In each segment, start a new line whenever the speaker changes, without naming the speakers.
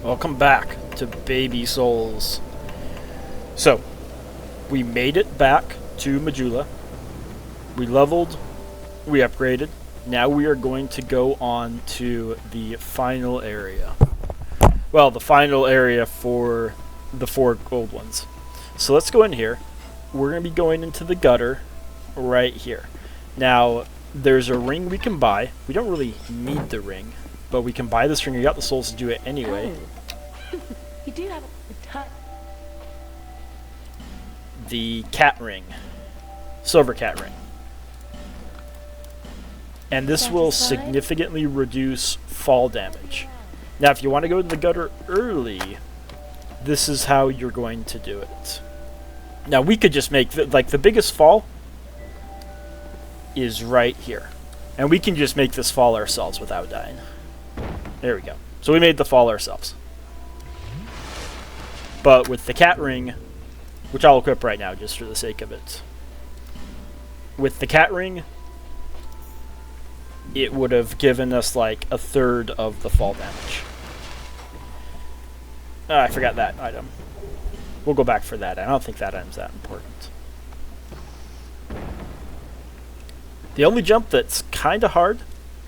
Welcome back to Baby Souls. So, we made it back to Majula. We leveled, we upgraded. Now we are going to go on to the final area. Well, the final area for the 4 gold ones. So let's go in here. We're going to be going into the gutter right here. Now, there's a ring we can buy. We don't really need the ring, but we can buy this ring. We got the souls to do it anyway.
Oh. You do have a touch.
The cat ring. Silver cat ring. And this will significantly reduce fall damage. Now, if you want to go to the gutter early, this is how you're going to do it. Now, we could just make, the biggest fall is right here. And we can just make this fall ourselves without dying. There we go. So we made the fall ourselves. But with the cat ring, which I'll equip right now just for the sake of it. With the cat ring, it would have given us like a third of the fall damage. I forgot that item. We'll go back for that. I don't think that item's that important. The only jump that's kind of hard,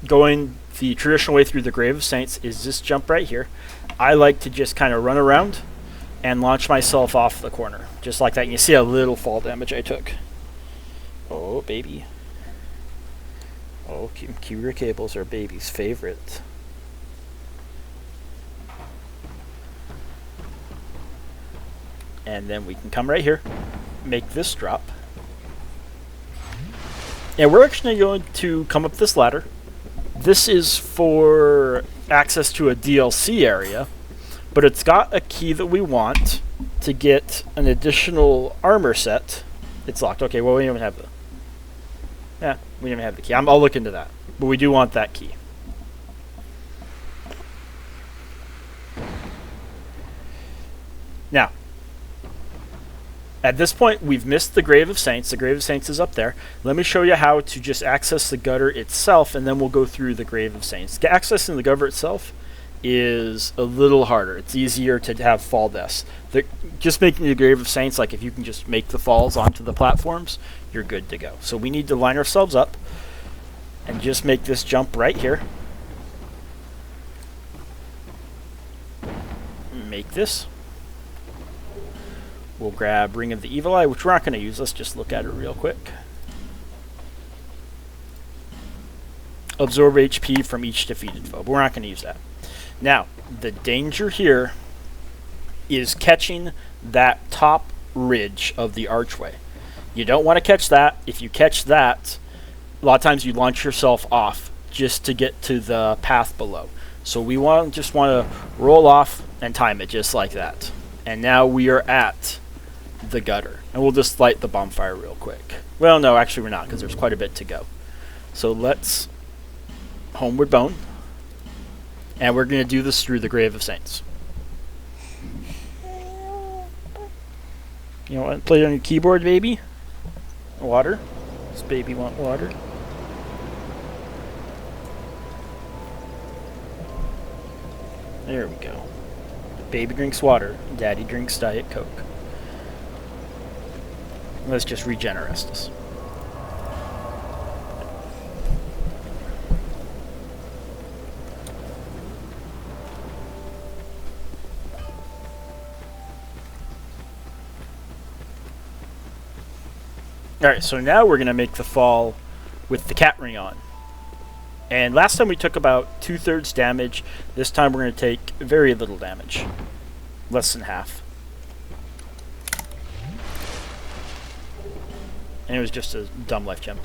going the traditional way through the Grave of Saints, is this jump right here. I like to just kind of run around and launch myself off the corner. Just like that. And you see how little fall damage I took. Oh, baby. Oh, Kira cables are baby's favorite. And then we can come right here, make this drop. And we're actually going to come up this ladder. This is for access to a DLC area, but it's got a key that we want to get an additional armor set. It's locked. Okay, well, we don't even have the... Yeah, we don't even have the key. I'll look into that. But we do want that key. Now, at this point, we've missed the Grave of Saints. The Grave of Saints is up there. Let me show you how to just access the gutter itself, and then we'll go through the Grave of Saints. Accessing the gutter itself is a little harder. It's easier to have fall deaths. Just making the Grave of Saints, like if you can just make the falls onto the platforms, you're good to go. So we need to line ourselves up and just make this jump right here. Make this. We'll grab Ring of the Evil Eye, which we're not going to use. Let's just look at it real quick. Absorb HP from each defeated foe, but we're not going to use that. Now, the danger here is catching that top ridge of the archway. You don't want to catch that. If you catch that, a lot of times you launch yourself off just to get to the path below. So we just want to roll off and time it just like that. And now we are at the gutter. And we'll just light the bonfire real quick. Well, no, actually we're not, because there's quite a bit to go. So let's Homeward Bone. And we're going to do this through the Grave of Saints. You want to play it on your keyboard, baby? Water? Does baby want water? There we go. Baby drinks water. Daddy drinks Diet Coke. Let's just regenerate this. Alright, so now we're going to make the fall with the cat ring on. And last time we took about 2/3 damage. This time we're going to take very little damage. Less than half. And it was just a dumb life gem.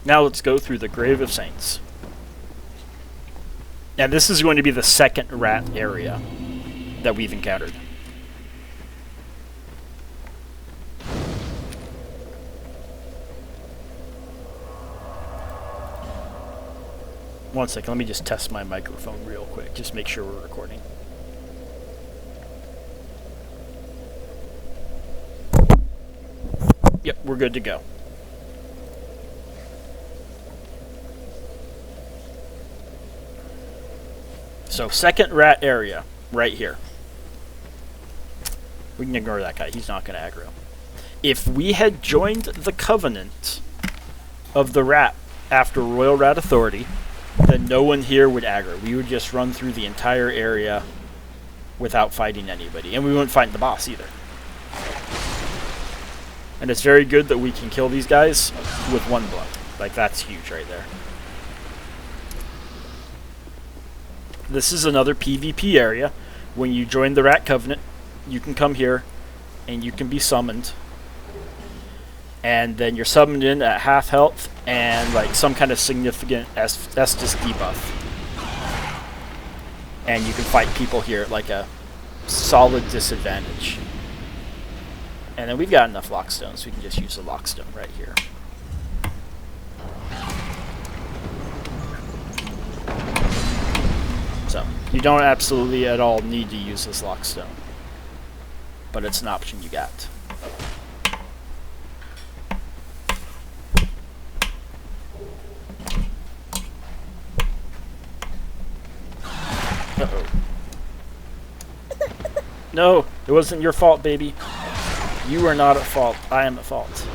Now let's go through the Grave of Saints. And this is going to be the second rat area that we've encountered. One second, let me just test my microphone real quick. Just make sure we're recording. we're good to go. So second rat area, right here. We can ignore that guy. He's not going to aggro. If we had joined the Covenant of the Rat after Royal Rat Authority, then no one here would aggro. We would just run through the entire area without fighting anybody. And we wouldn't fight the boss either. And it's very good that we can kill these guys with one blow. Like, that's huge right there. This is another PvP area. When you join the Rat Covenant, you can come here and you can be summoned. And then you're summoned in at half health and like some kind of significant Estus debuff. And you can fight people here at like a solid disadvantage. And then we've got enough lockstones, so we can just use the lockstone right here. So, you don't absolutely at all need to use this lockstone. But it's an option you got. Uh-oh. No, it wasn't your fault, baby. You are not at fault. I am at fault.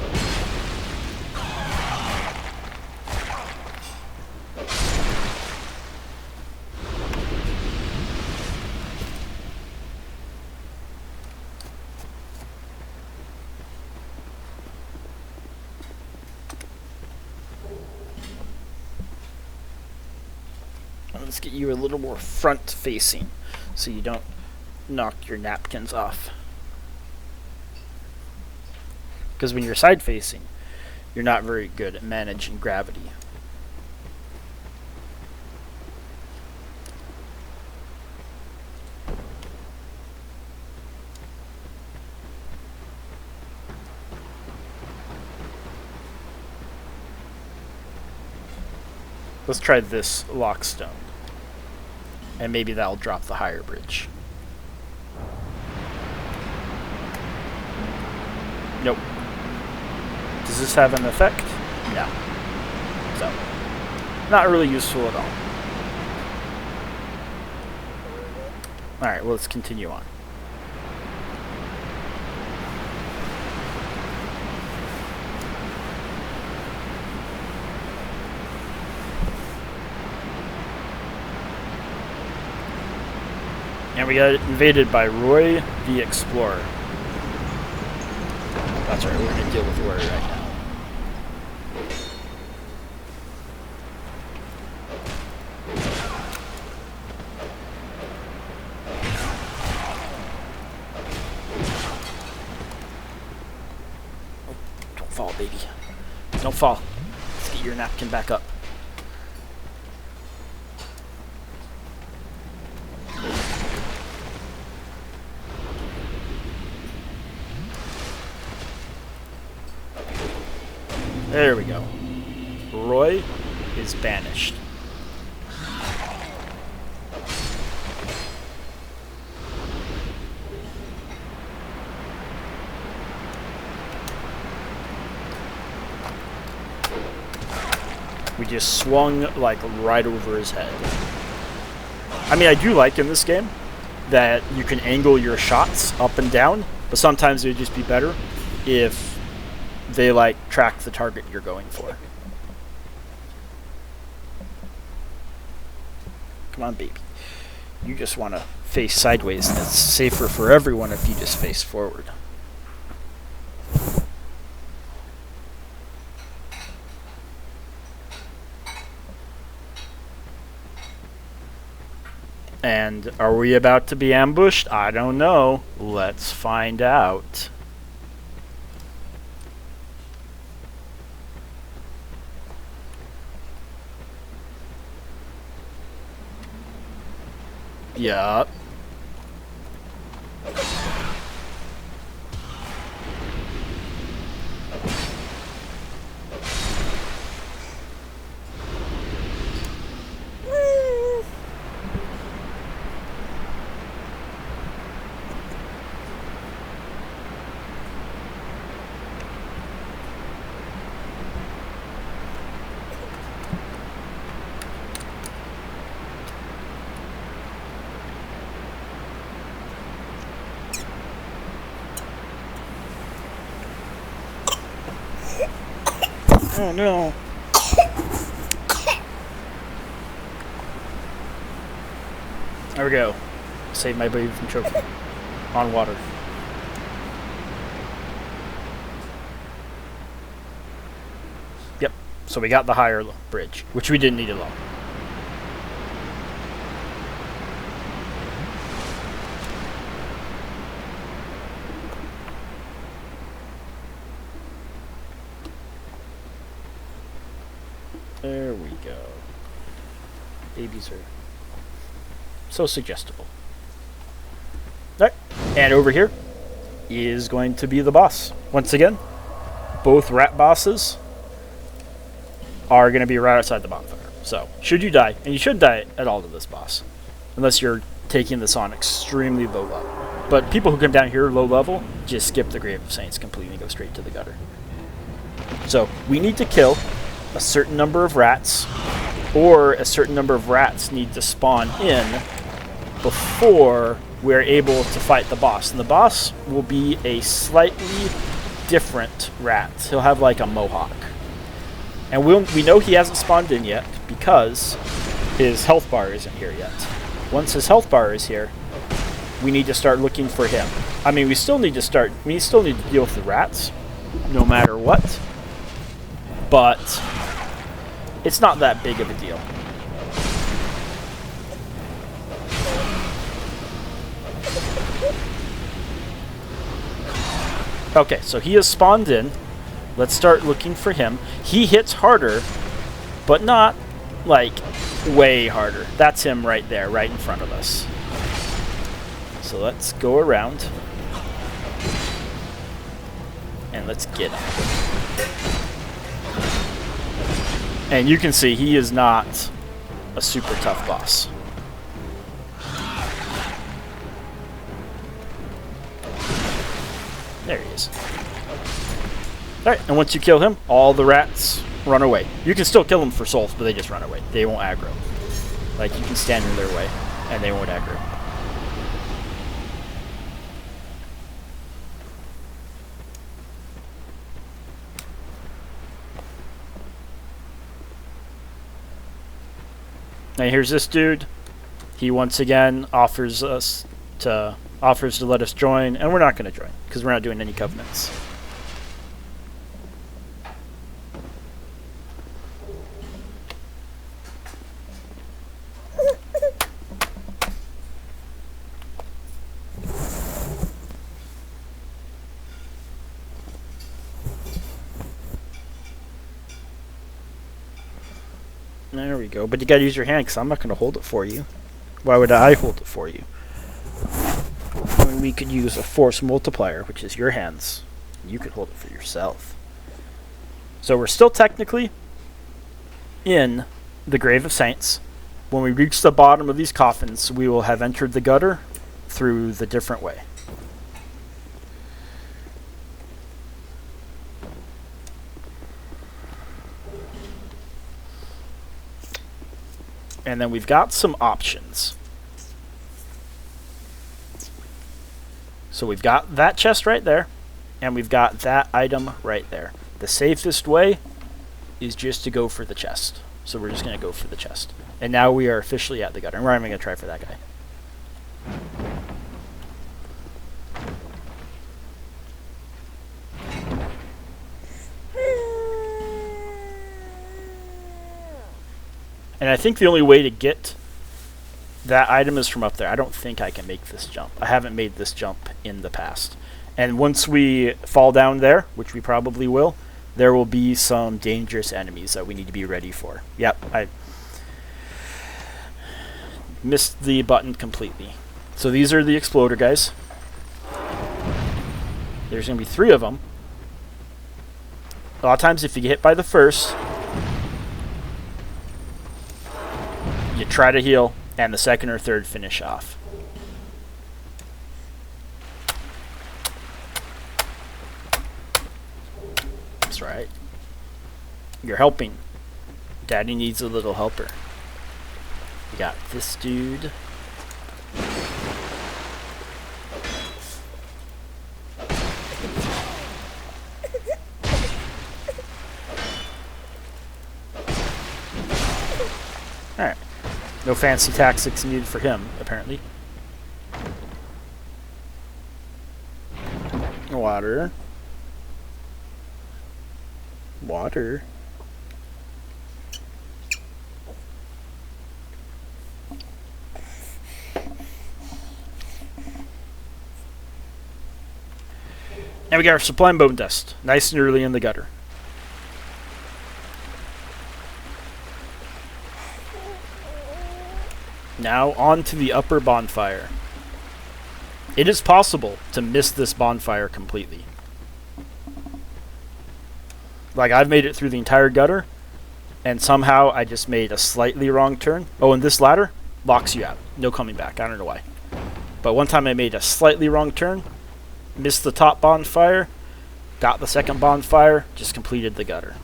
Let's get you a little more front facing so you don't knock your napkins off. Because when you're side facing, you're not very good at managing gravity. Let's try this lockstone. And maybe that'll drop the higher bridge. Nope. Does this have an effect? No. So, not really useful at all. Alright, well, let's continue on. And we got invaded by Roy the Explorer. That's right, we're going to deal with Roy right now. Oh, don't fall, baby. Don't fall. Let's get your napkin back up. There we go. Roy is banished. We just swung like right over his head. I mean, I do like in this game that you can angle your shots up and down, but sometimes it would just be better if they like track the target you're going for. Come on, baby. You just want to face sideways, and it's safer for everyone if you just face forward. And are we about to be ambushed? I don't know. Let's find out. Yup. Oh no. There we go. Save my baby from choking on water. Yep. So we got the higher bridge, which we didn't need alone. There we go. Babies are so suggestible. Alright, and over here is going to be the boss. Once again, both rat bosses are going to be right outside the bonfire. So, should you die, and you should die at all to this boss, unless you're taking this on extremely low level. But people who come down here low level just skip the Grave of Saints completely and go straight to the gutter. So, we need to kill a certain number of rats, or a certain number of rats need to spawn in before we're able to fight the boss. And the boss will be a slightly different rat. He'll have like a mohawk. And we know he hasn't spawned in yet because his health bar isn't here yet. Once his health bar is here, we need to start looking for him. I mean, we still need to deal with the rats, no matter what. But it's not that big of a deal. Okay, so he has spawned in. Let's start looking for him. He hits harder, but not, like, way harder. That's him right there, right in front of us. So let's go around. And let's get him. And you can see he is not a super tough boss. There he is. Alright, and once you kill him, all the rats run away. You can still kill them for souls, but they just run away. They won't aggro. Like, you can stand in their way, and they won't aggro. Now here's this dude. He once again offers to let us join, and we're not going to join because we're not doing any covenants. There we go. But you gotta use your hand because I'm not going to hold it for you. Why would I hold it for you? I mean, we could use a force multiplier, which is your hands. You could hold it for yourself. So we're still technically in the Grave of Saints. When we reach the bottom of these coffins, we will have entered the gutter through the different way. And then we've got some options. So we've got that chest right there, and we've got that item right there. The safest way is just to go for the chest. So we're just going to go for the chest. And now we are officially at the gutter. And we're not even going to try for that guy. And I think the only way to get that item is from up there. I don't think I can make this jump. I haven't made this jump in the past. And once we fall down there, which we probably will, there will be some dangerous enemies that we need to be ready for. Yep, I missed the button completely. So these are the exploder guys. There's going to be 3 of them. A lot of times if you get hit by the first, you try to heal, and the second or third finish off. That's right. You're helping. Daddy needs a little helper. We got this dude. No fancy tactics needed for him, apparently. Water. Water. And we got our supply and bone dust, nice and early in the gutter. Now on to the upper bonfire. It is possible to miss this bonfire completely. Like, I've made it through the entire gutter, and somehow I just made a slightly wrong turn. Oh, and this ladder locks you out. No coming back. I don't know why. But one time I made a slightly wrong turn, missed the top bonfire, got the second bonfire, just completed the gutter.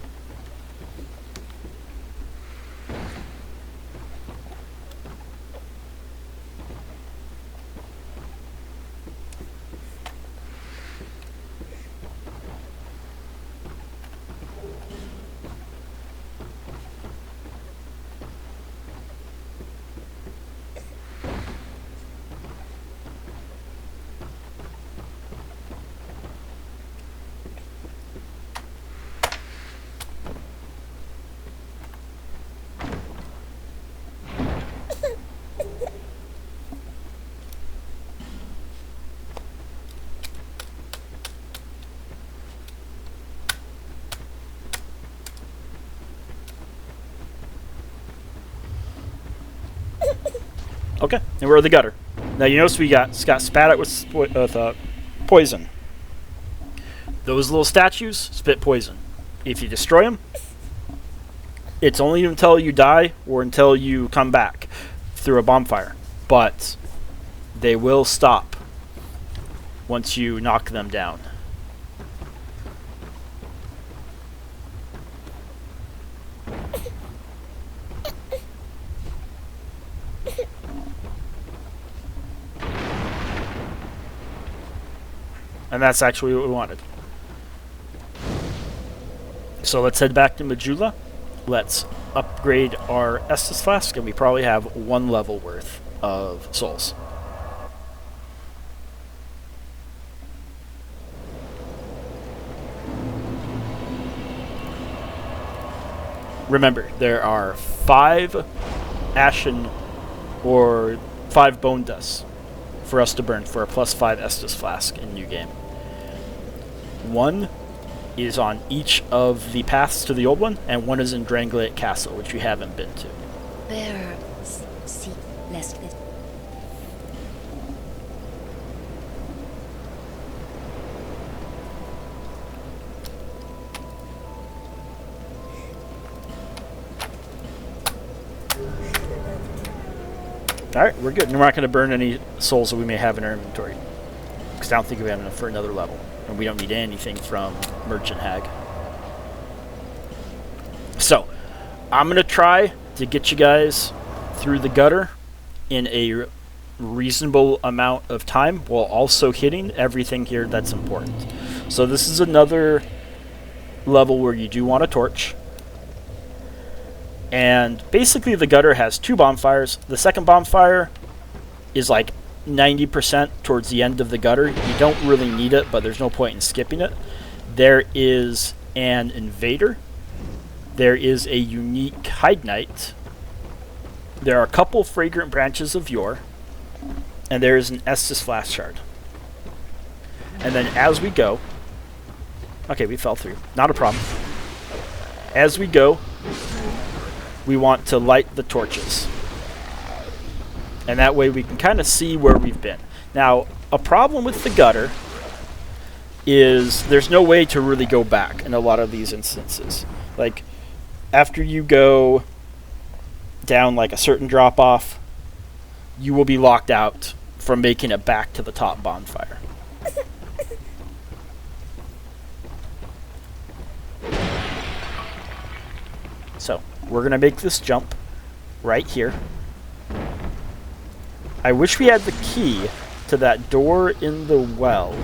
Okay, and we're at the gutter. Now you notice we got spat at with poison. Those little statues spit poison. If you destroy them, it's only until you die or until you come back through a bonfire. But they will stop once you knock them down. And that's actually what we wanted. So let's head back to Majula. Let's upgrade our Estus Flask, and we probably have 1 level worth of souls. Remember, there are 5 Ashen or 5 Bone Dusts for us to burn for a +5 Estus Flask in New Game. 1 is on each of the paths to the old one, and 1 is in Drangleic Castle, which we haven't been to.
There, see, lest this.
Alright, we're good. And we're not going to burn any souls that we may have in our inventory, because I don't think we have enough for another level. And we don't need anything from Merchant Hag. So, I'm going to try to get you guys through the gutter in a reasonable amount of time, while also hitting everything here that's important. So this is another level where you do want a torch. And basically the gutter has 2 bonfires. The second bonfire is like 90% towards the end of the gutter. You don't really need it, but there's no point in skipping it. There is an invader. There is a unique Hide Knight. There are a couple fragrant branches of yore. And there is an Estus Flask Shard. And then as we go... Okay, we fell through. Not a problem. As we go, we want to light the torches. And that way we can kind of see where we've been. Now, a problem with the gutter is there's no way to really go back in a lot of these instances. Like, after you go down like a certain drop-off, you will be locked out from making it back to the top bonfire. So, we're going to make this jump right here. I wish we had the key to that door in the well,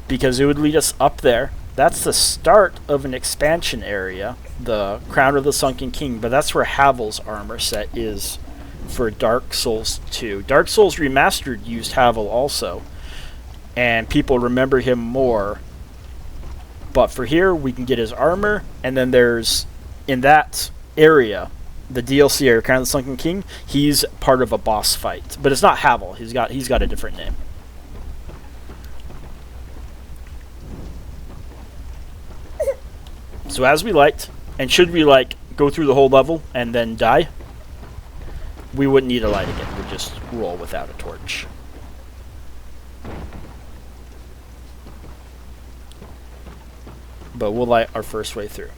because it would lead us up there, That's the start of an expansion area, the Crown of the Sunken King, but that's where Havel's armor set is for Dark Souls 2. Dark Souls Remastered used Havel also, and people remember him more. But for here, we can get his armor, and then there's, in that area, the DLC area, Crown of the Sunken King, he's part of a boss fight. But it's not Havel, he's got a different name. So as we liked, and should we like go through the whole level and then die, we wouldn't need a light again. We'd just roll without a torch. But we'll light our first way through.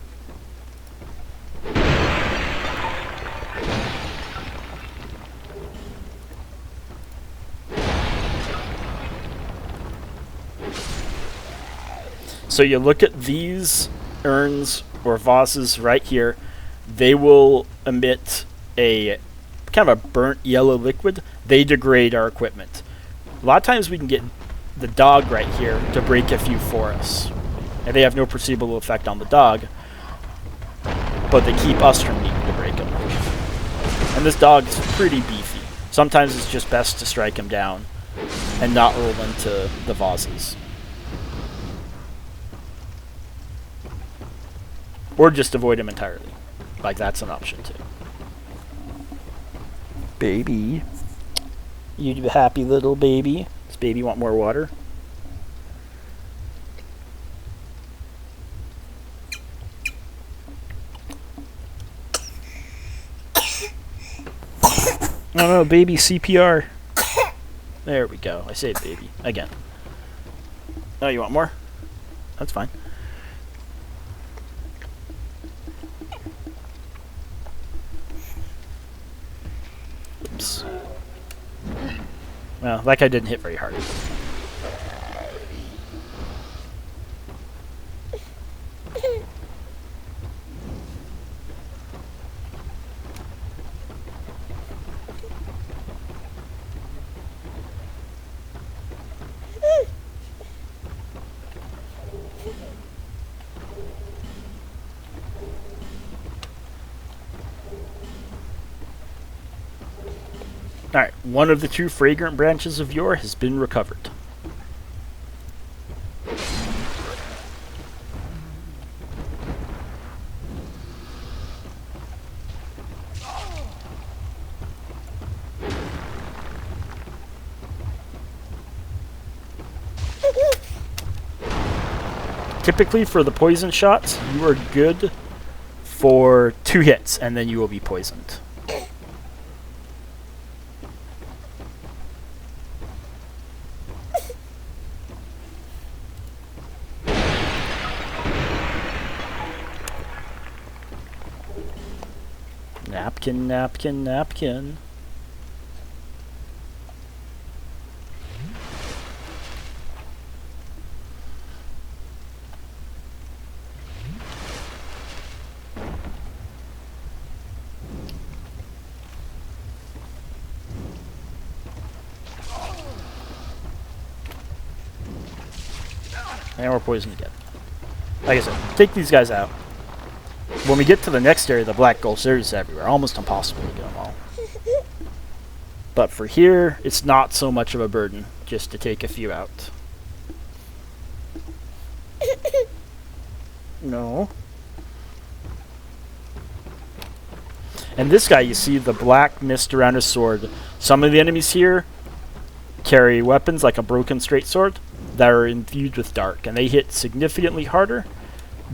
So you look at these urns or vases right here, they will emit a kind of a burnt yellow liquid. They degrade our equipment. A lot of times we can get the dog right here to break a few for us, and they have no perceivable effect on the dog, but they keep us from needing to break them. And this dog is pretty beefy. Sometimes it's just best to strike him down and not roll into the vases. Or just avoid him entirely. Like, that's an option too. Baby. You happy little baby? Does baby want more water? Oh no, baby CPR. There we go. I saved baby. Again. Oh, you want more? That's fine. Oops. Well, that guy didn't hit very hard. Alright, one of the two fragrant branches of yore has been recovered. Typically for the poison shots, you are good for 2 hits, and then you will be poisoned. Napkin, napkin, napkin. And we're poisoned again. Like I said, take these guys out. When we get to the next area, the Black Gulch, they're just everywhere. Almost impossible to get them all. But for here, it's not so much of a burden just to take a few out. No. And this guy, you see the black mist around his sword. Some of the enemies here carry weapons like a broken straight sword that are infused with dark, and they hit significantly harder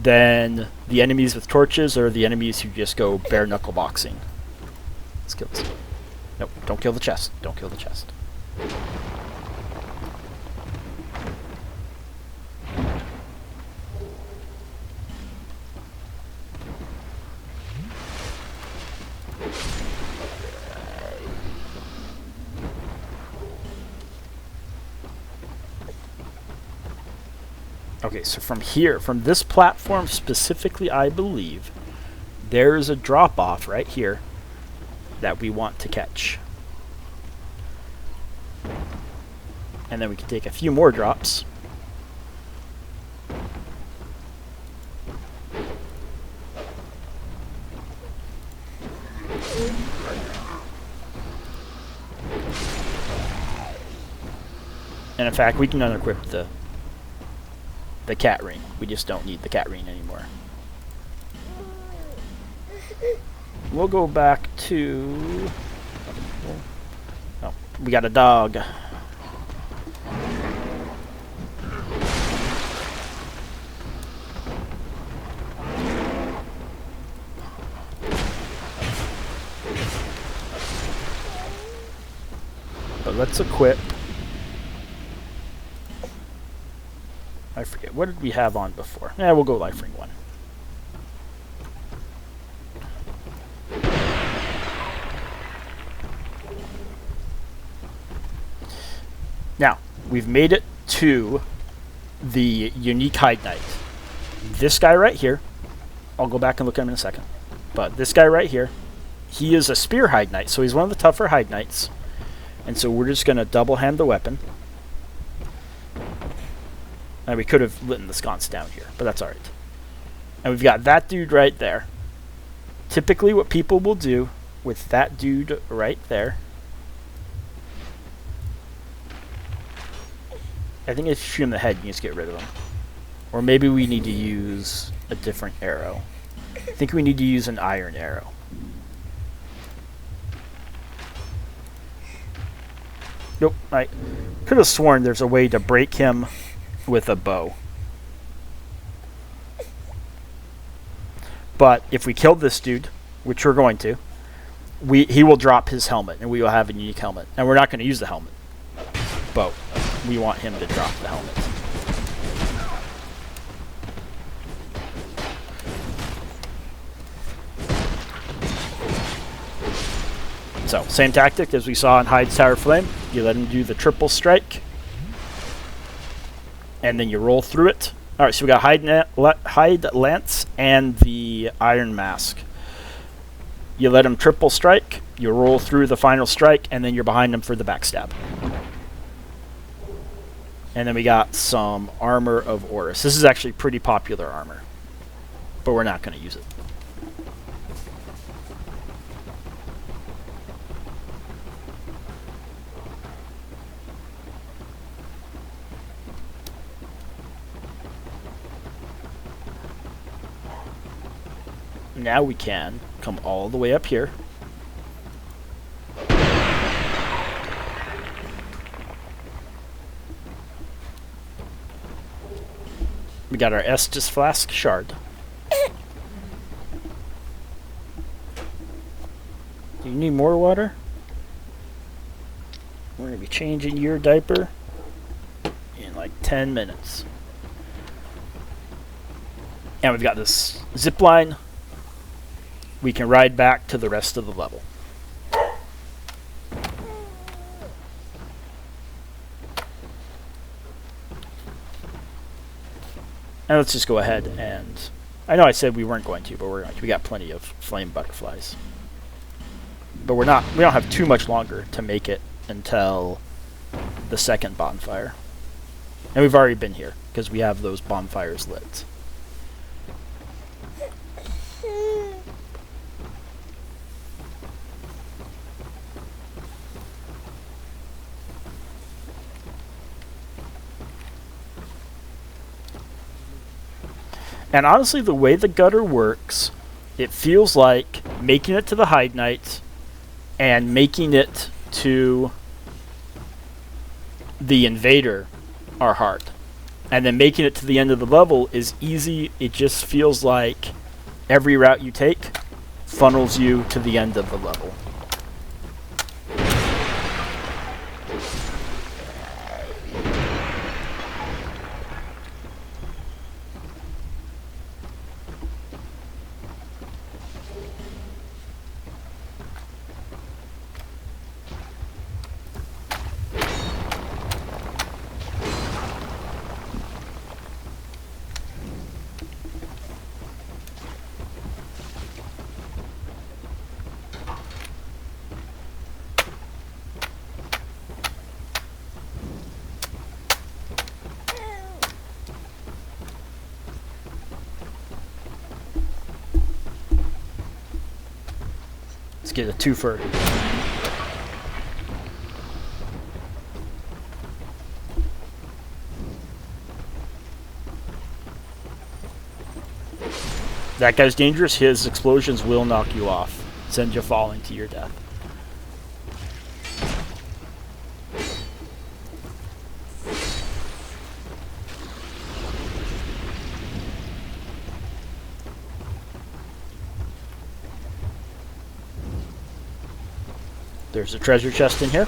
than the enemies with torches or the enemies who just go bare knuckle boxing. Let's kill this. Nope, don't kill the chest. Don't kill the chest. Okay, so from here, from this platform specifically, I believe, there's a drop-off right here that we want to catch. And then we can take a few more drops. And in fact, we can unequip the cat ring. We just don't need the cat ring anymore. We'll go back to... Oh, we got a dog. But let's equip. I forget. What did we have on before? Yeah, we'll go life ring 1. Now, we've made it to the unique Hide Knight. This guy right here, I'll go back and look at him in a second, but this guy right here, he is a Spear Hide Knight, so he's one of the tougher Hide Knights. And so we're just going to double hand the weapon. And we could have lit the sconce down here, but that's alright. And we've got that dude right there. Typically what people will do with that dude right there, I think if you shoot him in the head, you can just get rid of him. Or maybe we need to use a different arrow. I think we need to use an iron arrow. Nope, I could have sworn there's a way to break him with a bow. But if we kill this dude, which we're going to, he will drop his helmet, and we will have a unique helmet. And we're not going to use the helmet, but we want him to drop the helmet. So, same tactic as we saw in Hyde's Tower Flame. You let him do the triple strike, and then you roll through it. Alright, so we got Hyde Lance and the Iron Mask. You let him triple strike, you roll through the final strike, and then you're behind him for the backstab. And then we got some Armor of Horus. This is actually pretty popular armor, but we're not going to use it. Now we can come all the way up here. We got our Estus Flask Shard. Do you need more water? We're going to be changing your diaper in like 10 minutes. And we've got this zip line. We can ride back to the rest of the level. And let's just go ahead and... I know I said we weren't going to, but we're going to. We got plenty of flame butterflies. But we don't have too much longer to make it until the second bonfire. And we've already been here, because we have those bonfires lit. And honestly, the way the gutter works, it feels like making it to the Hide Knight and making it to the Invader are hard. And then making it to the end of the level is easy. It just feels like every route you take funnels you to the end of the level. Let's get a twofer. That guy's dangerous. His explosions will knock you off, send you falling to your death. There's a treasure chest in here.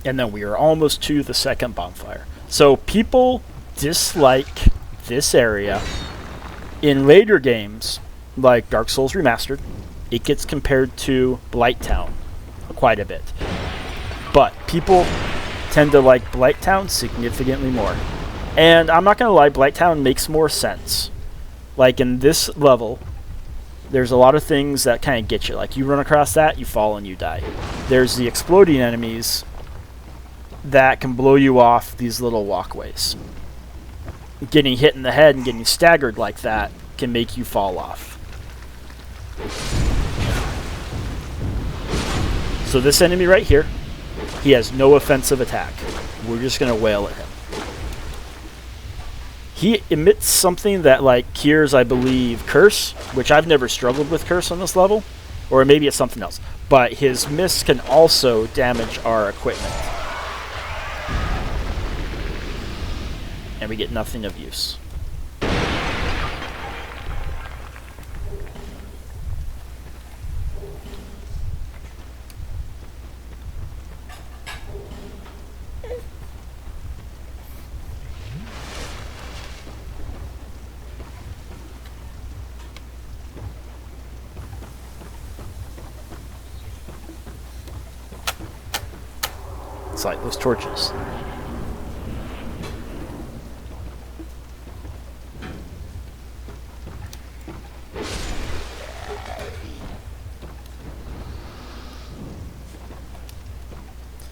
And then we are almost to the second bonfire. So people dislike this area. In later games, like Dark Souls Remastered, it gets compared to Blighttown quite a bit. But people tend to like Blighttown significantly more. And I'm not going to lie, Blighttown makes more sense. Like in this level, there's a lot of things that kind of get you. Like you run across that, you fall and you die. There's the exploding enemies that can blow you off these little walkways. Getting hit in the head and getting staggered like that can make you fall off. So this enemy right here, he has no offensive attack. We're just going to wail at him. He emits something that like cures, I believe, Curse, which I've never struggled with Curse on this level, or maybe it's something else. But his mist can also damage our equipment. And we get nothing of use. Let's light those torches.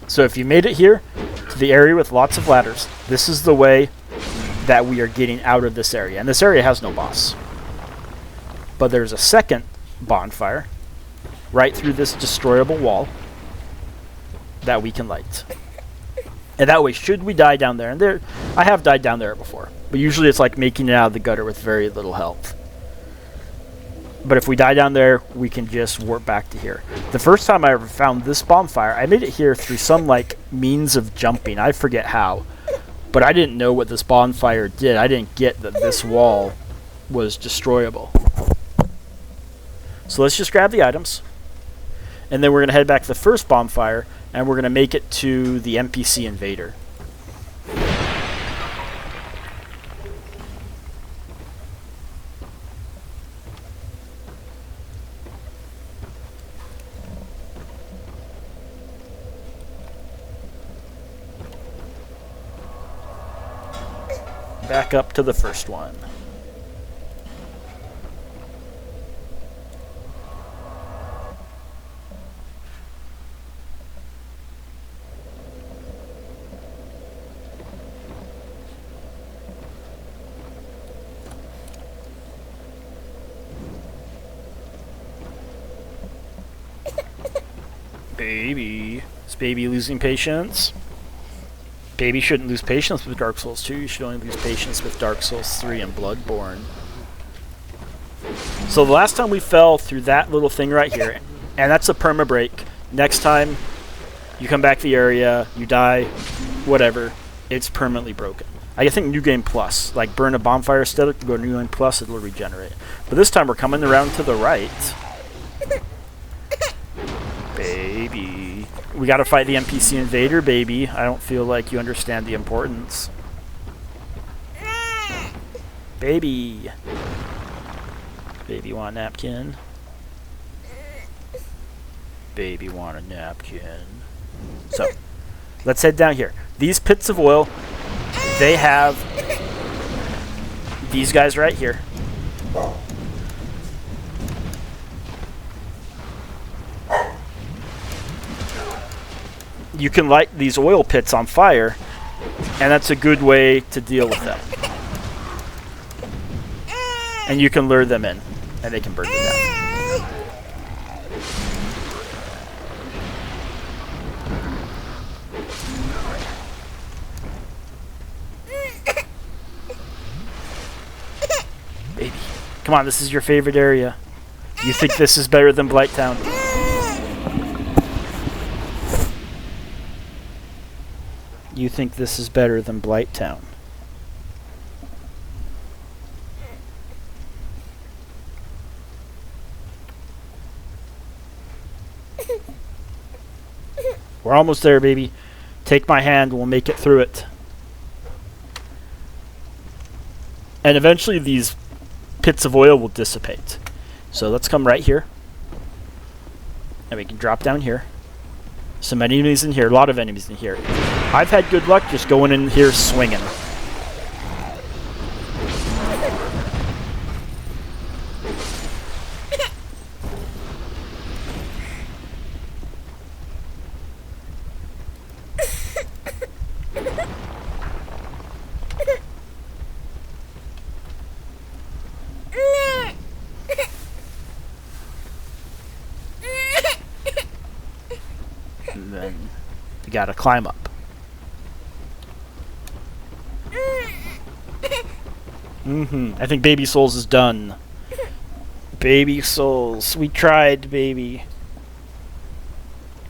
So if you made it here to the area with lots of ladders, this is the way that we are getting out of this area. And this area has no boss. But there's a second bonfire right through this destroyable wall that we can light. And that way, should we die down there, and there, I have died down there before, but usually it's like making it out of the gutter with very little health. But if we die down there, we can just warp back to here. The first time I ever found this bonfire, I made it here through some like means of jumping. I forget how. But I didn't know what this bonfire did. I didn't get that this wall was destroyable. So let's just grab the items. And then we're going to head back to the first bonfire, and we're going to make it to the NPC invader. Back up to the first one. Baby. Is Baby losing patience? Baby shouldn't lose patience with Dark Souls 2. You should only lose patience with Dark Souls 3 and Bloodborne. So the last time we fell through that little thing right here, and that's a perma break. Next time you come back to the area, you die, whatever, it's permanently broken. I think New Game Plus, like burn a bonfire instead of go to New Game Plus, it'll regenerate. But this time we're coming around to the right. Baby. We gotta fight the NPC invader, baby. I don't feel like you understand the importance. Baby. Baby want a napkin? Baby want a napkin. So, let's head down here. These pits of oil, they have these guys right here. you can light these oil pits on fire, and that's a good way to deal with them. And you can lure them in, and they can burn to death. Baby, come on, this is your favorite area. You think this is better than Blighttown? You think this is better than Blighttown? We're almost there, baby. Take my hand, we'll make it through it. And eventually these pits of oil will dissipate. So let's come right here. And we can drop down here. Some enemies in here, a lot of enemies in here. I've had good luck just going in here swinging. And then you gotta climb up. I think Baby Souls is done. Baby Souls. We tried, baby.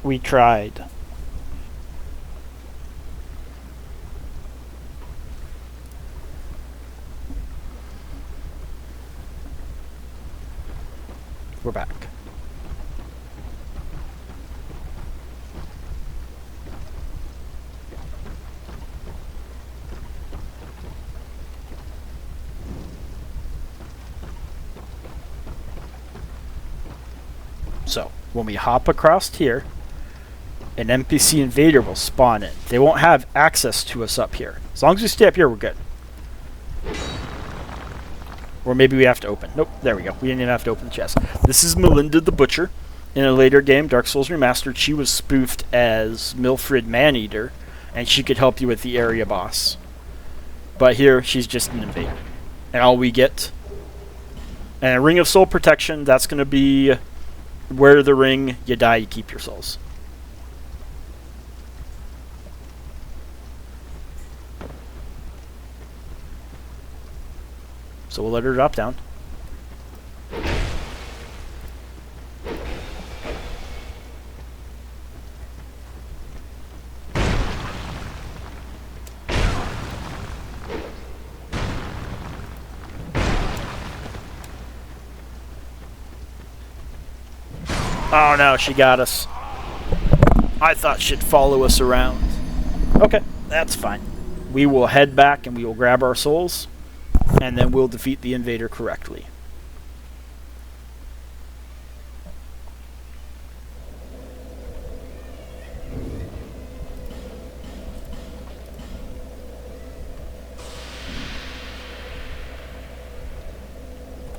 We tried. We're back. So, when we hop across here, an NPC invader will spawn in. They won't have access to us up here. As long as we stay up here, we're good. Or maybe we have to open. Nope, there we go. We didn't even have to open the chest. This is Melinda the Butcher. In a later game, Dark Souls Remastered, she was spoofed as Milfred Maneater, and she could help you with the area boss. But here, she's just an invader. And all we get... And a Ring of Soul Protection, that's going to be... Wear the ring, you die, you keep your souls. So we'll let her drop down. Oh no, she got us. I thought she'd follow us around. Okay, that's fine. We will head back and we will grab our souls, and then we'll defeat the invader correctly.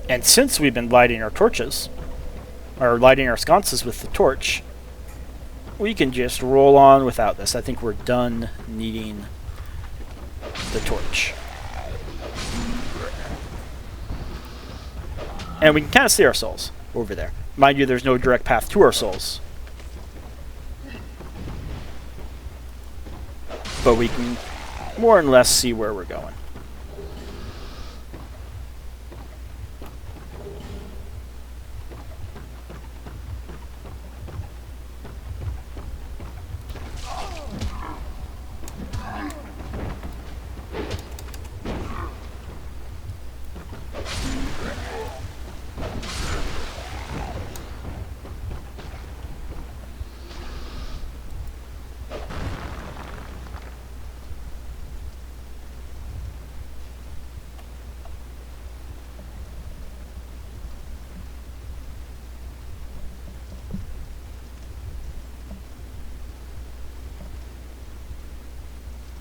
And since we've been lighting our torches, or lighting our sconces with the torch, we can just roll on without this. I think we're done needing the torch. And we can kind of see our souls over there. Mind you, there's no direct path to our souls. But we can more or less see where we're going.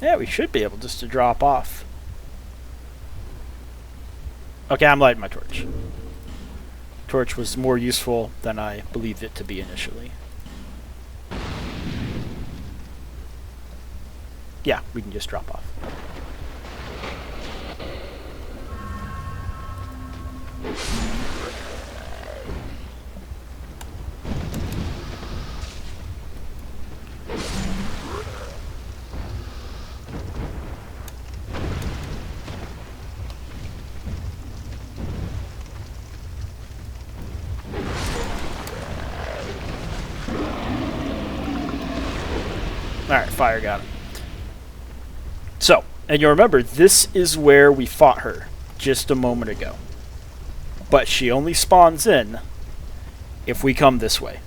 Yeah, we should be able just to drop off. Okay, I'm lighting my torch. Torch was more useful than I believed it to be initially. Yeah, we can just drop off. Alright, fire got him. So, and you remember, this is where we fought her just a moment ago. But she only spawns in if we come this way.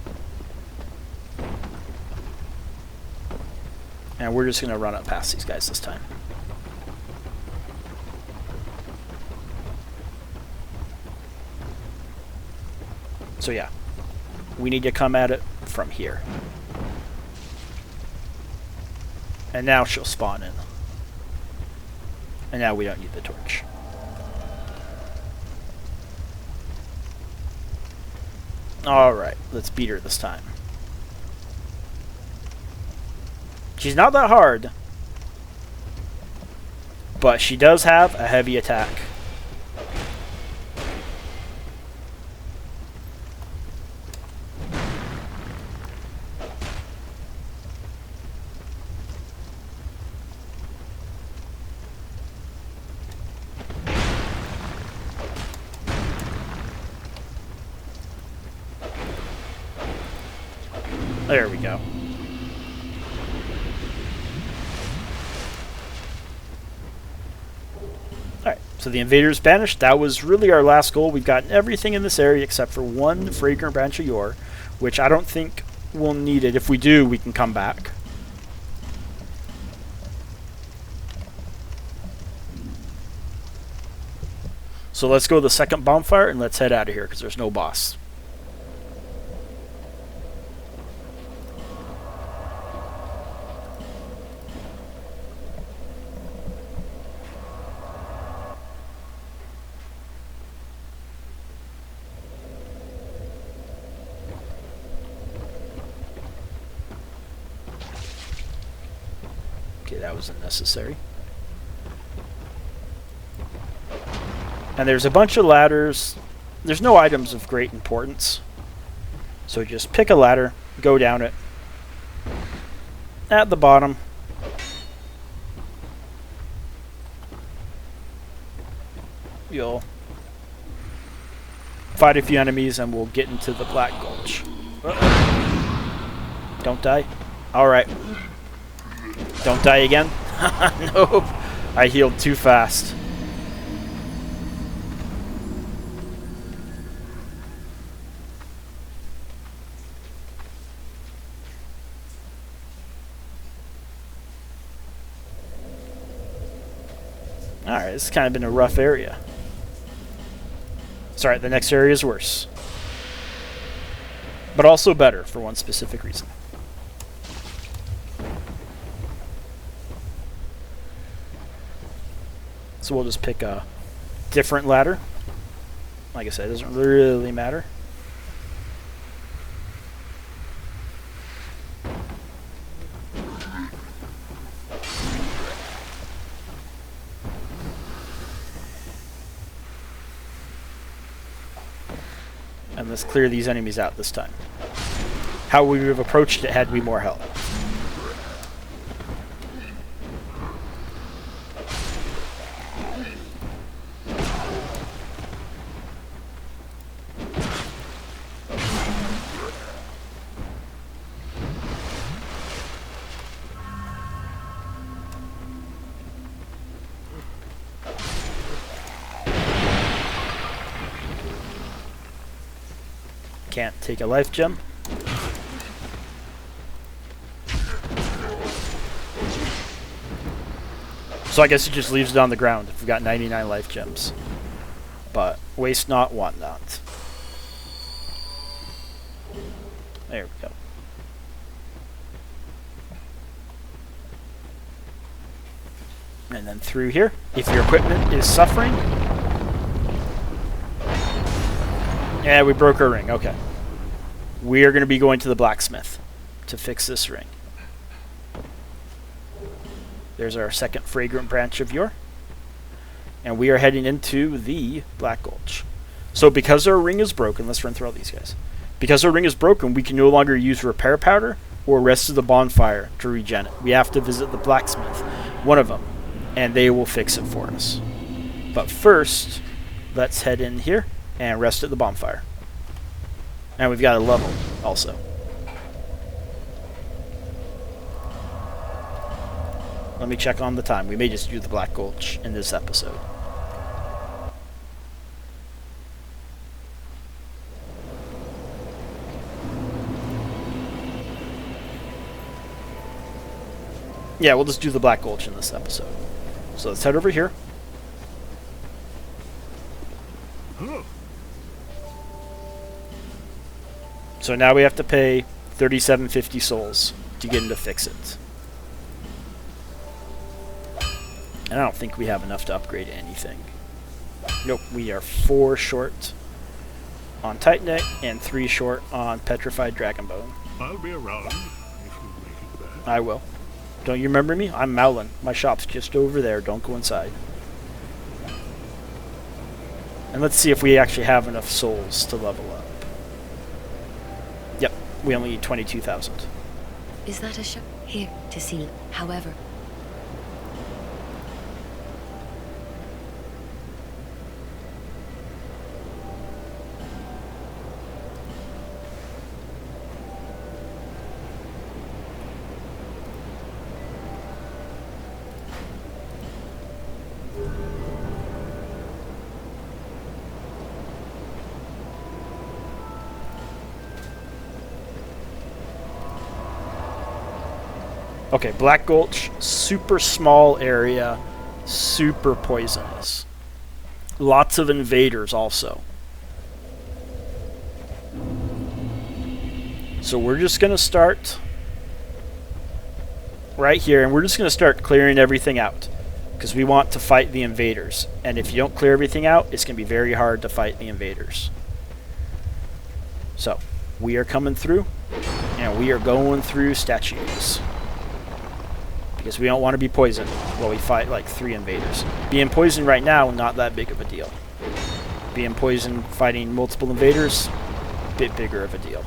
And we're just going to run up past these guys this time. So yeah, we need to come at it from here. And now she'll spawn in. And now we don't need the torch. Alright, let's beat her this time. She's not that hard, but she does have a heavy attack. There we go. Alright, so the invaders banished. That was really our last goal. We've gotten everything in this area except for one fragrant branch of yore, which I don't think we'll need it. If we do, we can come back. So let's go to the second bonfire and let's head out of here because there's no boss. Okay, that was unnecessary. And there's a bunch of ladders. There's no items of great importance. So just pick a ladder, go down it. At the bottom, you'll fight a few enemies and we'll get into the Black Gulch. Don't die. Alright. Don't die again. Nope. I healed too fast. Alright, this has kind of been a rough area. Sorry, the next area is worse. But also better for one specific reason. So we'll just pick a different ladder. Like I said, it doesn't really matter. And let's clear these enemies out this time. How we would have approached it had we more health. Can't take a life gem. So I guess it just leaves it on the ground if we've got 99 life gems. But waste not, want not. There we go. And then through here, if your equipment is suffering. Yeah, we broke our ring. Okay. We are going to be going to the blacksmith to fix this ring. There's our second fragrant branch of yore. And we are heading into the Black Gulch. So because our ring is broken, let's run through all these guys. Because our ring is broken, we can no longer use repair powder or rest of the bonfire to regen it. We have to visit the blacksmith, one of them, and they will fix it for us. But first, let's head in here and rest at the bonfire. And we've got a level also. Let me check on the time. We may just do the Black Gulch in this episode. Yeah, we'll just do the Black Gulch in this episode. So let's head over here. So now we have to pay 3750 souls to get him to fix it. And I don't think we have enough to upgrade anything. Nope, we are 4 short on Titanite and 3 short on Petrified Dragonbone.
I'll be around if you make it back.
I will. Don't you remember me? I'm Mowlin. My shop's just over there. Don't go inside. And let's see if we actually have enough souls to level up. Yep, we only need 22,000.
Is that a ship? Here to see. However,
Okay, Black Gulch, super small area, super poisonous. Lots of invaders also. So we're just going to start right here, and we're just going to start clearing everything out. Because we want to fight the invaders. And if you don't clear everything out, it's going to be very hard to fight the invaders. So, we are coming through, and we are going through statues. Because we don't want to be poisoned while we fight like 3 invaders. Being poisoned right now, not that big of a deal. Being poisoned fighting multiple invaders, a bit bigger of a deal.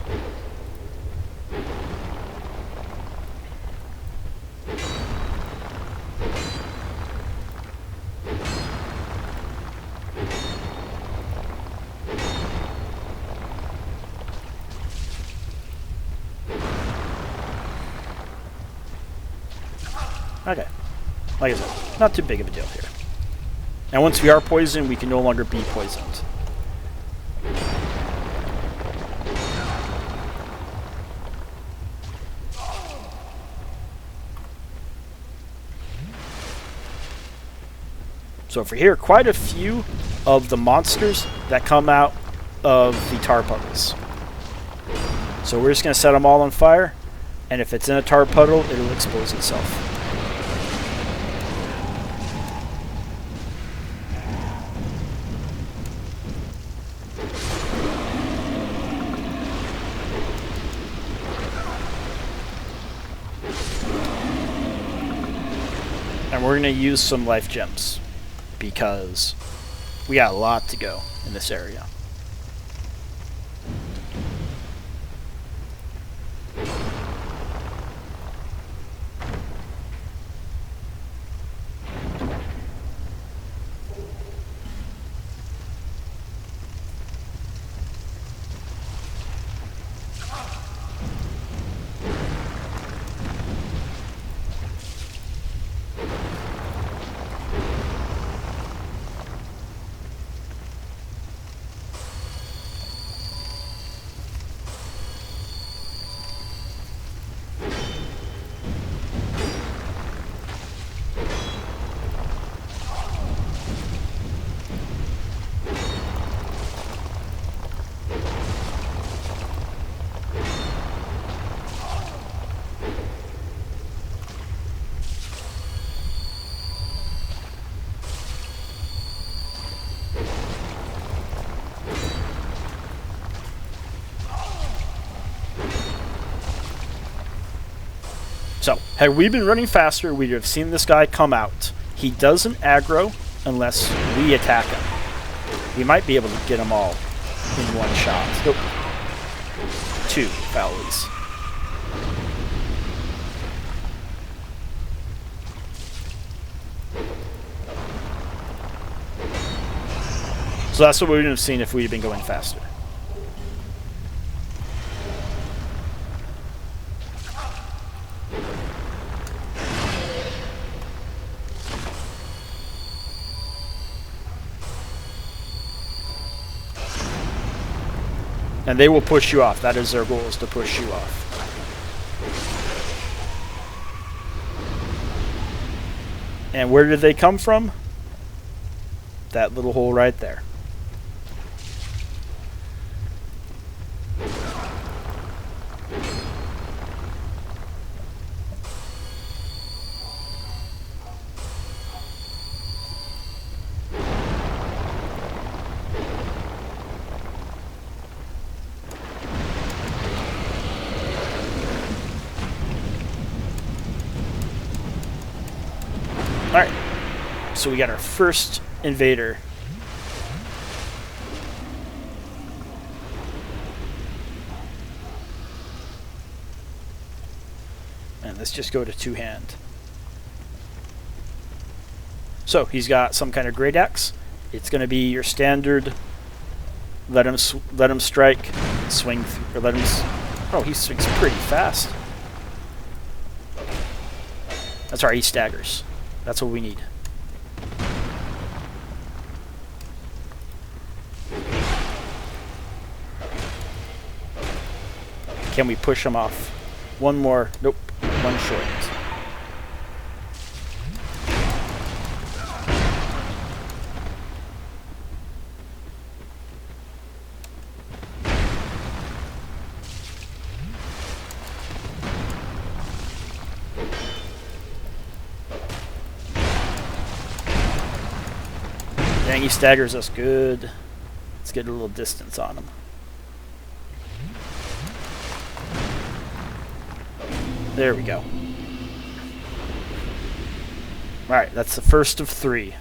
Okay. Like I said, not too big of a deal here. And once we are poisoned, we can no longer be poisoned. So for here, quite a few of the monsters that come out of the tar puddles. So we're just going to set them all on fire, and if it's in a tar puddle, it'll expose itself. And we're going to use some life gems because we got a lot to go in this area. So, had we been running faster, we'd have seen this guy come out. He doesn't aggro unless we attack him. We might be able to get them all in one shot. Nope. 2 Fowlies. So that's what we would have seen if we had been going faster. And they will push you off. That is their goal, is to push you off. And where did they come from? That little hole right there. Alright, so we got our first invader. And let's just go to 2-hand. So, he's got some kind of great axe. It's going to be your standard, let him strike, swing, or let him... Oh, he swings pretty fast. That's right, he staggers. That's what we need. Can we push him off? One more. Nope. One short. Dang, he staggers us good. Let's get a little distance on him. There we go. Alright, that's the first of 3.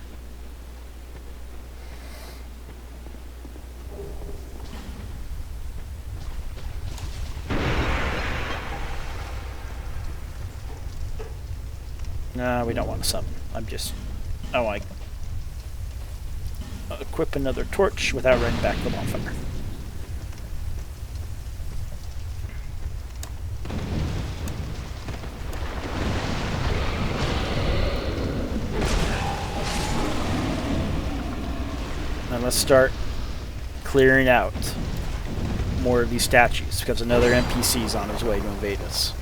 No, we don't want to summon. I want to equip another torch without running back the bonfire. And let's start clearing out more of these statues, because another NPC is on his way to invade us.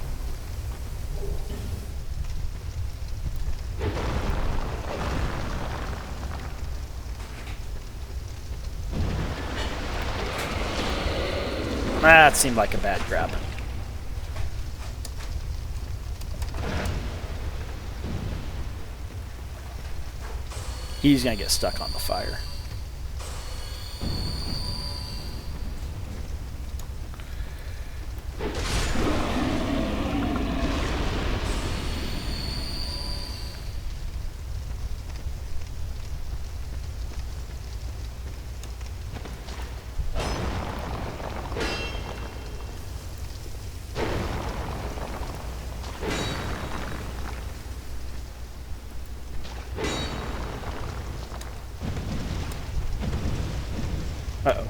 That seemed like a bad grab. He's gonna get stuck on the fire. Uh-oh.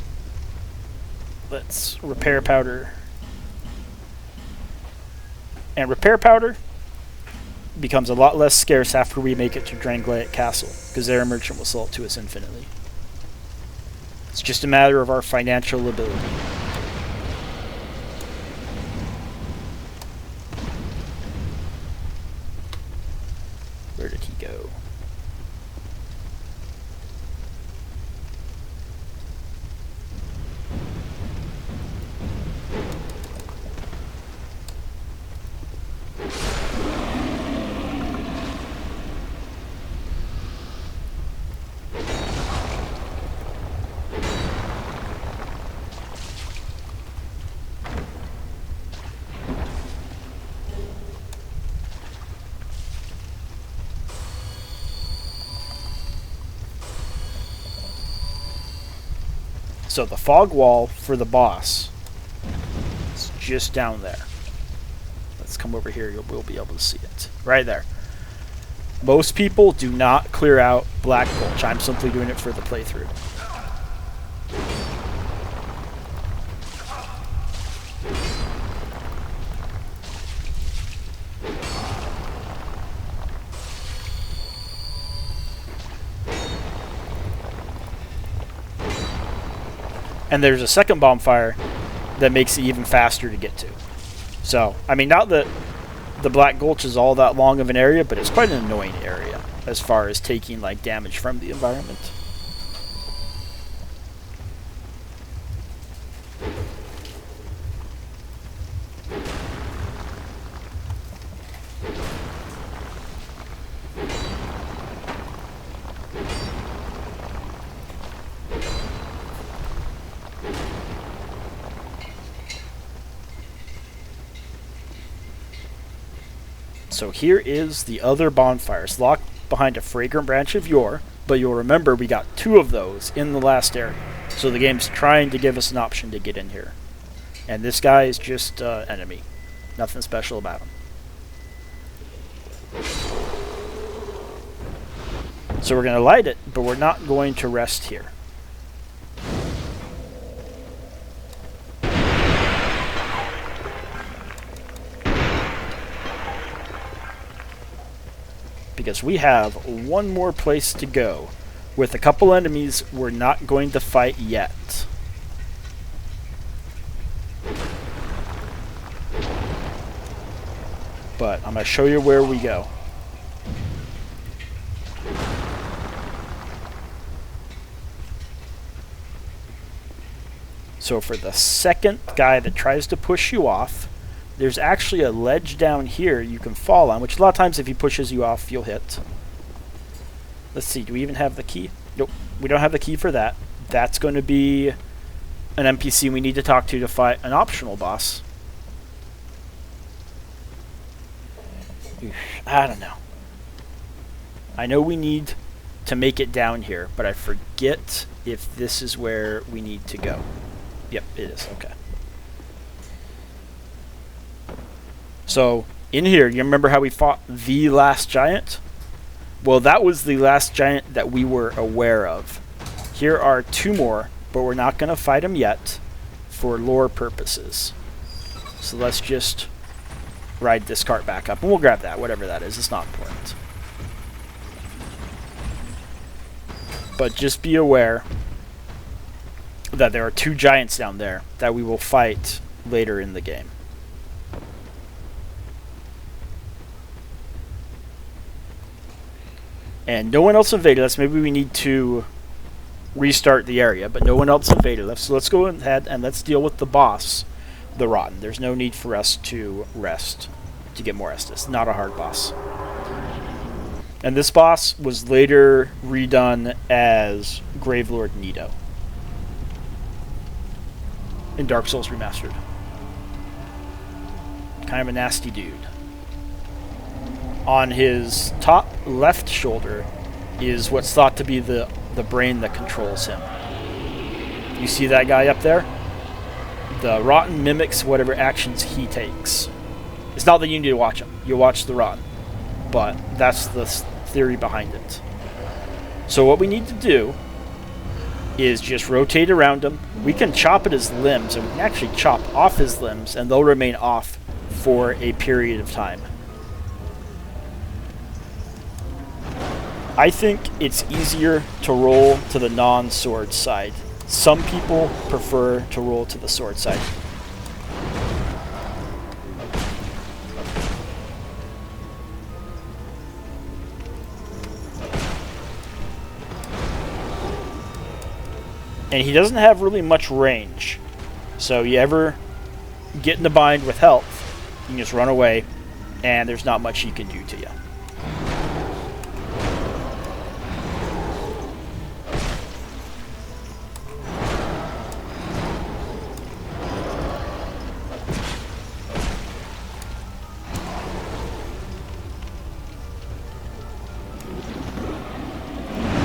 Let's repair powder. And repair powder becomes a lot less scarce after we make it to Drangleic Castle, because their merchant will sell it to us infinitely. It's just a matter of our financial ability. Where did he go? So the fog wall for the boss is just down there. Let's come over here. We'll be able to see it. Right there. Most people do not clear out Black Gulch. I'm simply doing it for the playthrough. And there's a second bonfire that makes it even faster to get to. So, I mean, not that the Black Gulch is all that long of an area, but it's quite an annoying area as far as taking like damage from the environment. So here is the other bonfire. It's locked behind a fragrant branch of yore, but you'll remember we got 2 of those in the last area. So the game's trying to give us an option to get in here. And this guy is just enemy. Nothing special about him. So we're going to light it, but we're not going to rest here. Because we have one more place to go with a couple enemies we're not going to fight yet. But I'm going to show you where we go. So for the second guy that tries to push you off, there's actually a ledge down here you can fall on, which a lot of times if he pushes you off, you'll hit. Let's see, do we even have the key? Nope, we don't have the key for that. That's going to be an NPC we need to talk to fight an optional boss. I don't know. I know we need to make it down here, but I forget if this is where we need to go. Yep, it is. Okay. So, in here, you remember how we fought the last giant? Well, that was the last giant that we were aware of. Here are 2 more, but we're not going to fight them yet for lore purposes. So let's just ride this cart back up, and we'll grab that, whatever that is. It's not important. But just be aware that there are 2 giants down there that we will fight later in the game. And no one else invaded us. Maybe we need to restart the area, but no one else invaded us. So let's go ahead and let's deal with the boss, the Rotten. There's no need for us to rest to get more Estus. Not a hard boss. And this boss was later redone as Gravelord Nito in Dark Souls Remastered. Kind of a nasty dude. On his top left shoulder is what's thought to be the brain that controls him. You see that guy up there? The Rotten mimics whatever actions he takes. It's not that you need to watch him. You watch the Rotten. But that's the theory behind it. So what we need to do is just rotate around him. We can chop at his limbs, and we can actually chop off his limbs, and they'll remain off for a period of time. I think it's easier to roll to the non-sword side. Some people prefer to roll to the sword side. And he doesn't have really much range. So you ever get in a bind with health, you can just run away, and there's not much he can do to you.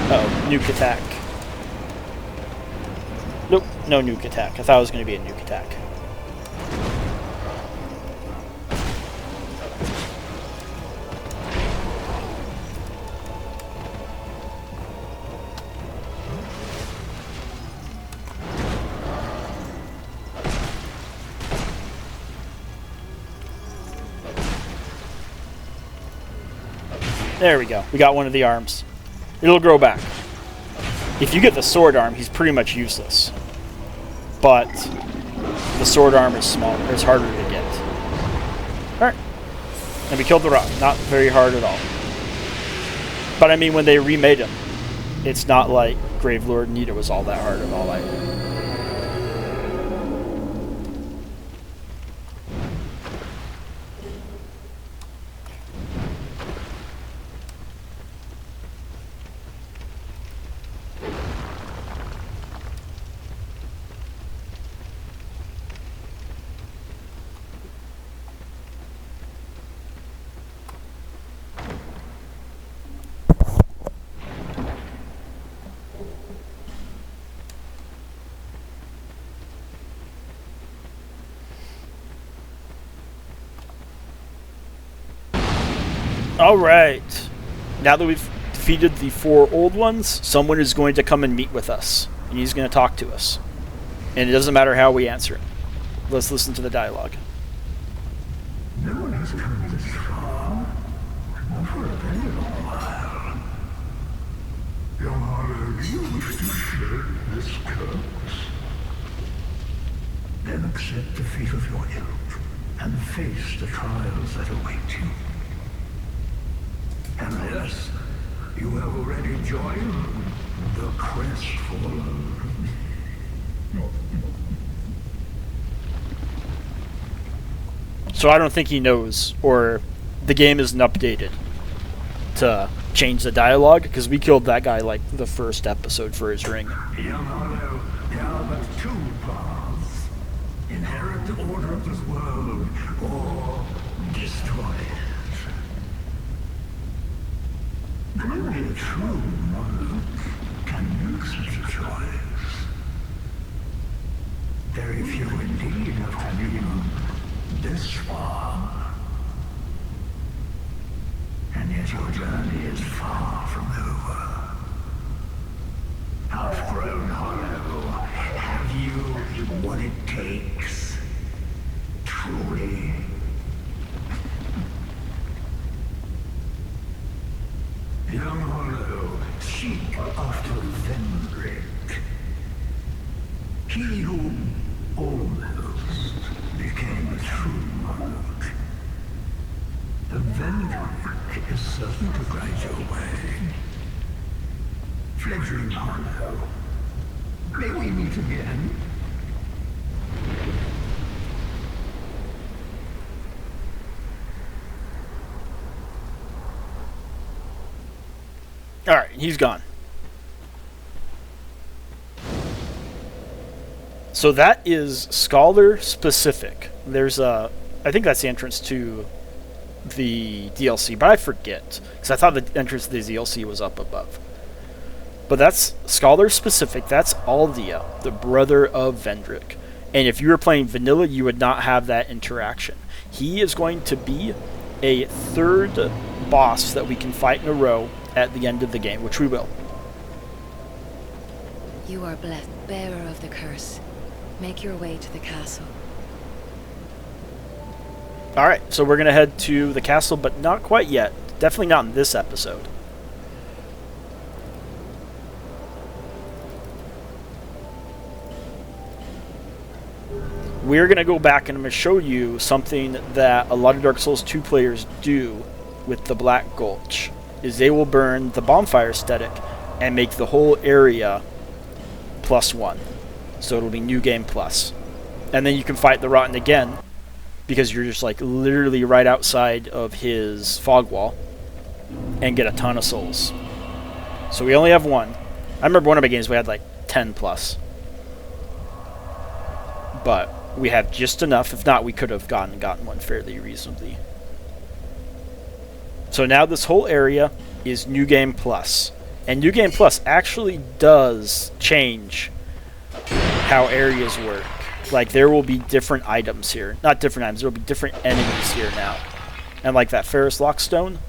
Uh-oh, nuke attack. Nope, no nuke attack. I thought it was going to be a nuke attack. There we go. We got one of the arms. It'll grow back. If you get the sword arm, he's pretty much useless. But the sword arm is smaller. It's harder to get. Alright. And we killed the rock. Not very hard at all. But I mean, when they remade him, it's not like Gravelord Nita was all that hard at all either. Alright. Now that we've defeated the 4 old ones, someone is going to come and meet with us. And he's going to talk to us. And it doesn't matter how we answer it. Let's listen to the dialogue.
No one has come this far, not for a very long while. Young Harlow, do you wish to shed this curse? Then accept defeat of your ilk, and face the trials that await you. Unless you have already joined the Crestfallen.
So I don't think he knows, or the game isn't updated to change the dialogue, because we killed that guy like the first episode for his ring.
Young Harlow, there are but 2 paths. Inherit the order of this world, or destroy it. Only a true monarch can make such a choice. Very few indeed have come even this far. And yet your journey is far from over. Outgrown Hollow, have you what it takes? Truly? Young Hollow, seek after Vendrick. He who almost became a true monarch. The Vendrick is certain to guide your way. Fledgling Hollow, may we meet again?
Alright, he's gone. So that is Scholar specific. There's a... I think that's the entrance to the DLC, but I forget. Because I thought the entrance to the DLC was up above. But that's Scholar specific. That's Aldia, the brother of Vendrick. And if you were playing vanilla, you would not have that interaction. He is going to be a 3rd boss that we can fight in a row at the end of the game, which we will.
You are blessed, bearer of the curse. Make your way to the castle.
Alright, so we're going to head to the castle, but not quite yet. Definitely not in this episode. We're going to go back and I'm going to show you something that a lot of Dark Souls 2 players do with the Black Gulch. Is they will burn the bonfire aesthetic and make the whole area +1. So it'll be New Game Plus. And then you can fight the Rotten again, because you're just like literally right outside of his fog wall, and get a ton of souls. So we only have 1. I remember one of my games we had like 10 plus. But we have just enough. If not, we could have gotten one fairly reasonably. So now this whole area is New Game Plus. And New Game Plus actually does change how areas work. Like, there will be different items here. Not different items, there will be different enemies here now. And like that Ferris Lockstone,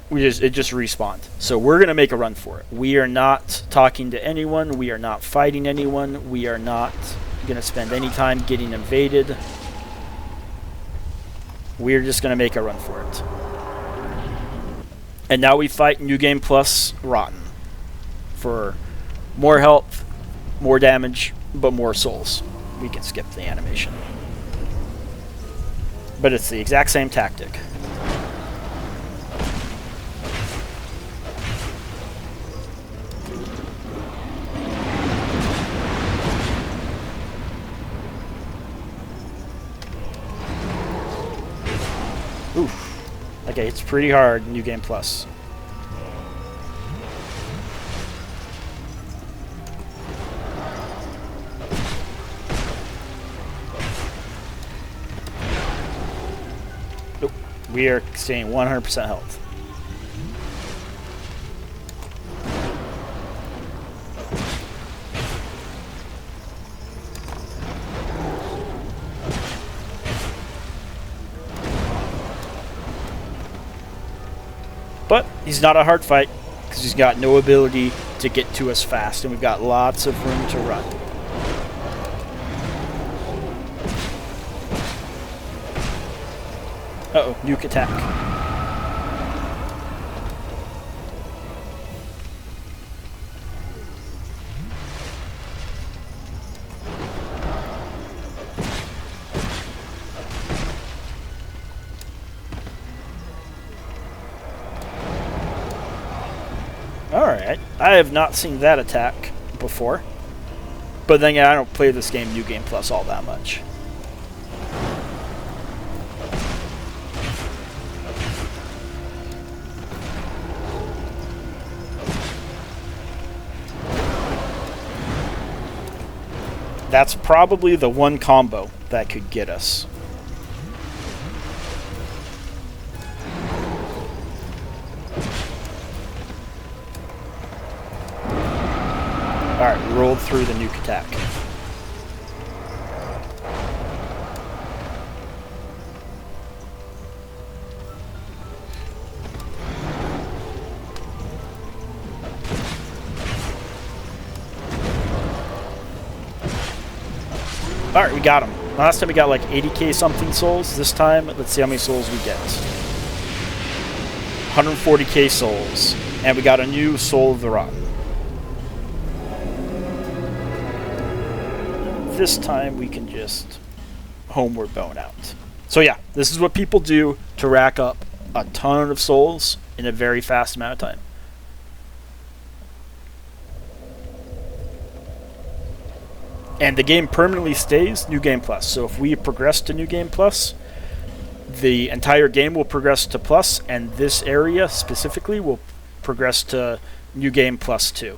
it just respawned. So we're going to make a run for it. We are not talking to anyone. We are not fighting anyone. We are not going to spend any time getting invaded. We're just going to make a run for it. And now we fight New Game Plus Rotten for more health, more damage, but more souls. We can skip the animation. But it's the exact same tactic. Oof. Okay, it's pretty hard in New Game Plus. Nope. We are staying 100% health. But he's not a hard fight because he's got no ability to get to us fast, and we've got lots of room to run. Uh-oh, nuke attack. Alright, I have not seen that attack before. But then again, I don't play this game, New Game Plus, all that much. That's probably the one combo that could get us. Alright, rolled through the nuke attack. Alright, we got him. Last time we got like 80k something souls. This time, let's see how many souls we get. 140k souls. And we got a new Soul of the Rotten. This time we can just homeward bone out. So yeah, this is what people do to rack up a ton of souls in a very fast amount of time. And the game permanently stays New Game Plus. So if we progress to New Game Plus, the entire game will progress to Plus, and this area specifically will progress to New Game Plus 2.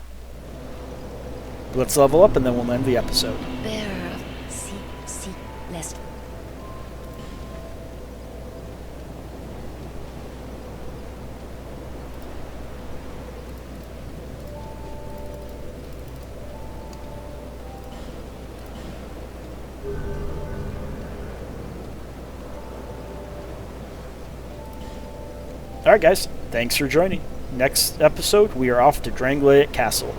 Let's level up and then we'll end the episode.
Bearer of Lest.
Alright guys, thanks for joining. Next episode, we are off to Drangleic Castle.